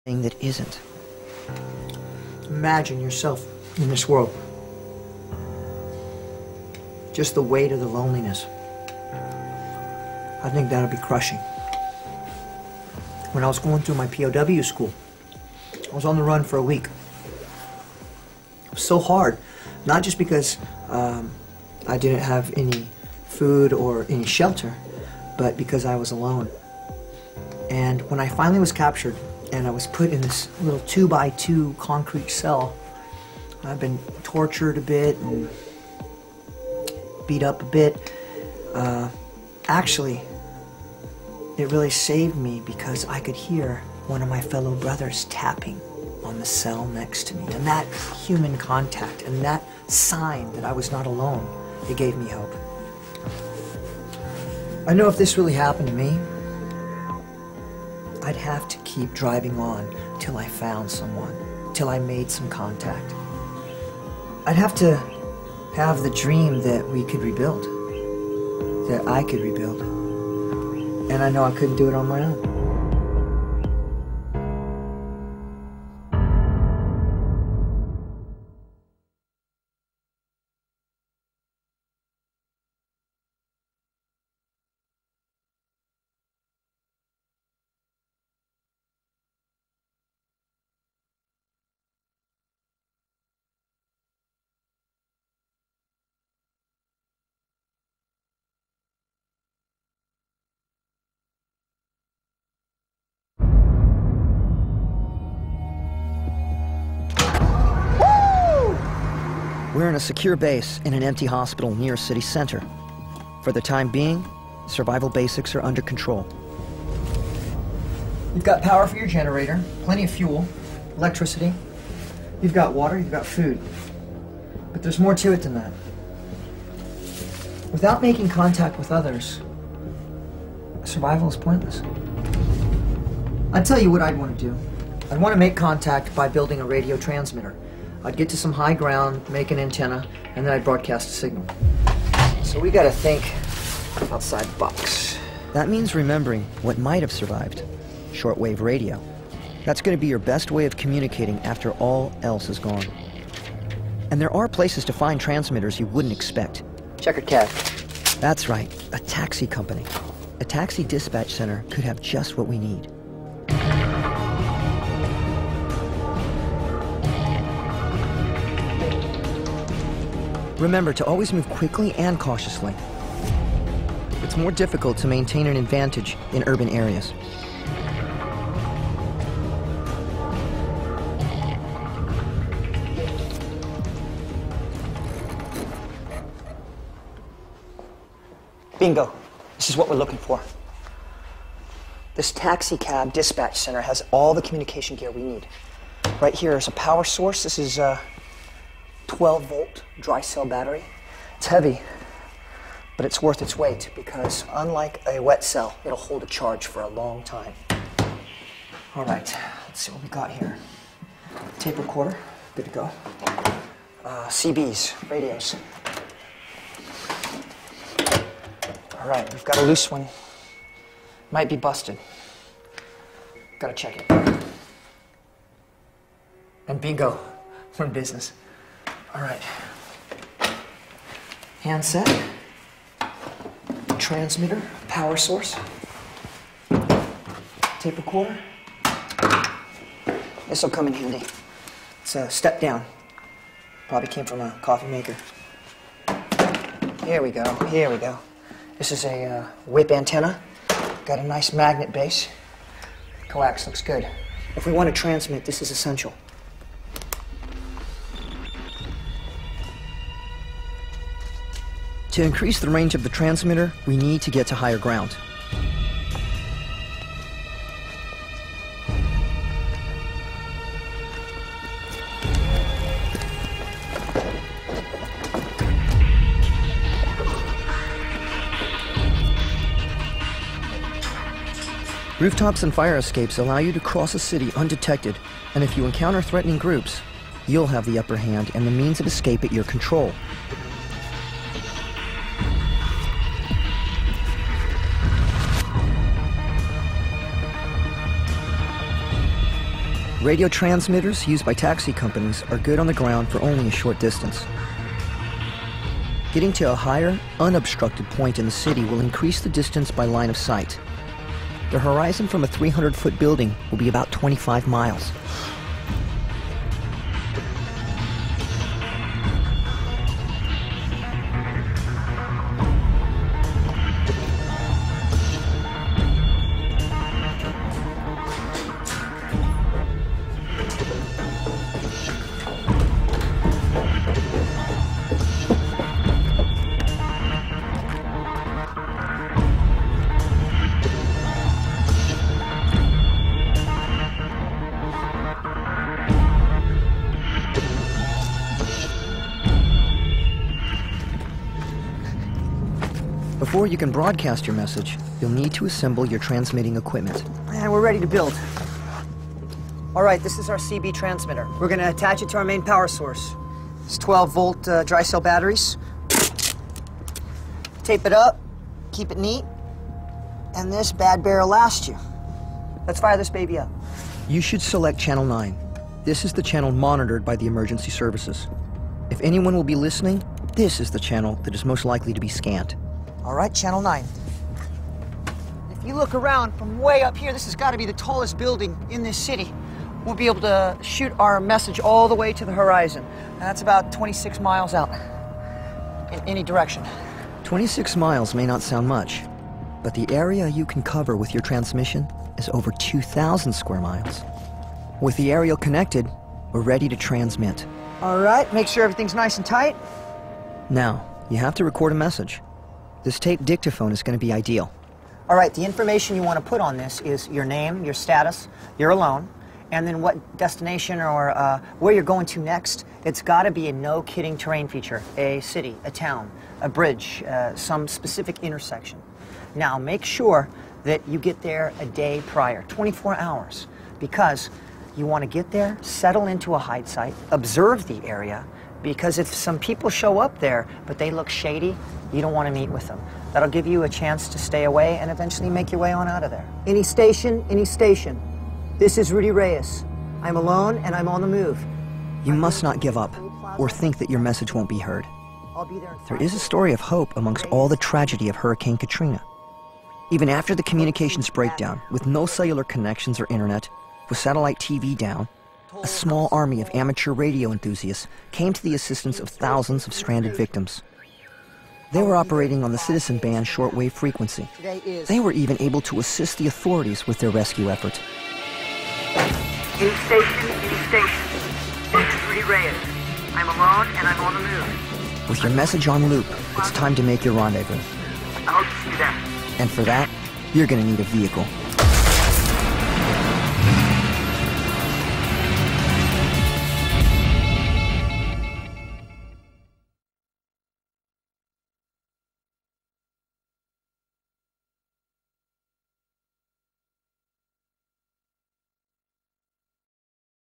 thing that isn't. Imagine yourself in this world. Just the weight of the loneliness. I think that'll be crushing. When I was going through my POW school, I was on the run for a week. It was so hard, not just because I didn't have any food or any shelter, but because I was alone. And when I finally was captured and I was put in this little 2x2 concrete cell, I've been tortured a bit and beat up a bit. Actually, it really saved me because I could hear one of my fellow brothers tapping on the cell next to me. And that human contact and that sign that I was not alone, it gave me hope. I know if this really happened to me, I'd have to keep driving on till I found someone, till I made some contact. I'd have to have the dream that we could rebuild, that I could rebuild. And I know I couldn't do it on my own. We're in a secure base in an empty hospital near city center. For the time being, survival basics are under control. You've got power for your generator, plenty of fuel, electricity. You've got water, you've got food. But there's more to it than that. Without making contact with others, survival is pointless. I'd tell you what I'd want to do. I'd want to make contact by building a radio transmitter. I'd get to some high ground, make an antenna, and then I'd broadcast a signal. So we gotta think outside the box. That means remembering what might have survived. Shortwave radio. That's going to be your best way of communicating after all else is gone. And there are places to find transmitters you wouldn't expect. Checkered cab. That's right, a taxi company. A taxi dispatch center could have just what we need. Remember to always move quickly and cautiously. It's more difficult to maintain an advantage in urban areas. Bingo. This is what we're looking for. This taxi cab dispatch center has all the communication gear we need. Right here is a power source. This is a 12-volt dry cell battery. It's heavy, but it's worth its weight because unlike a wet cell, it'll hold a charge for a long time. All right, let's see what we got here. Tape recorder, good to go. CBs, radios. All right, we've got a loose one. Might be busted. Gotta check it. And bingo, we're in business. All right. Handset, transmitter, power source, tape recorder. This will come in handy. It's a step down. Probably came from a coffee maker. Here we go, here we go. This is a whip antenna. Got a nice magnet base. Coax looks good. If we want to transmit, this is essential. To increase the range of the transmitter, we need to get to higher ground. Rooftops and fire escapes allow you to cross a city undetected, and if you encounter threatening groups, you'll have the upper hand and the means of escape at your control. Radio transmitters used by taxi companies are good on the ground for only a short distance. Getting to a higher, unobstructed point in the city will increase the distance by line of sight. The horizon from a 300-foot building will be about 25 miles. Before you can broadcast your message, you'll need to assemble your transmitting equipment. And we're ready to build. All right, this is our CB transmitter. We're going to attach it to our main power source. It's 12-volt dry cell batteries. Tape it up, keep it neat, and this bad bear will last you. Let's fire this baby up. You should select Channel 9. This is the channel monitored by the emergency services. If anyone will be listening, this is the channel that is most likely to be scanned. All right, Channel 9. If you look around from way up here, this has got to be the tallest building in this city. We'll be able to shoot our message all the way to the horizon. That's about 26 miles out in any direction. 26 miles may not sound much, but the area you can cover with your transmission is over 2,000 square miles. With the aerial connected, we're ready to transmit. All right, make sure everything's nice and tight. Now, you have to record a message. This tape dictaphone is going to be ideal. All right, the information you want to put on this is your name, your status, you're alone, and then what destination or where you're going to next. It's got to be a no-kidding terrain feature, a city, a town, a bridge, some specific intersection. Now, make sure that you get there a day prior, 24 hours, because you want to get there, settle into a hide site, observe the area, because if some people show up there, but they look shady, you don't want to meet with them. That'll give you a chance to stay away and eventually make your way on out of there. Any station, any station. This is Rudy Reyes. I'm alone and I'm on the move. You must not give up or think that your message won't be heard. I'll be there in 5 There is a story of hope amongst all the tragedy of Hurricane Katrina. Even after the communications breakdown, with no cellular connections or internet, with satellite TV down, a small army of amateur radio enthusiasts came to the assistance of thousands of stranded victims. They were operating on the citizen band shortwave frequency. They were even able to assist the authorities with their rescue efforts. Any station, any station. This is Rudy Reyes. I'm alone and I'm on the move. With your message on loop, it's time to make your rendezvous. I hope to see you there. And for that, you're going to need a vehicle.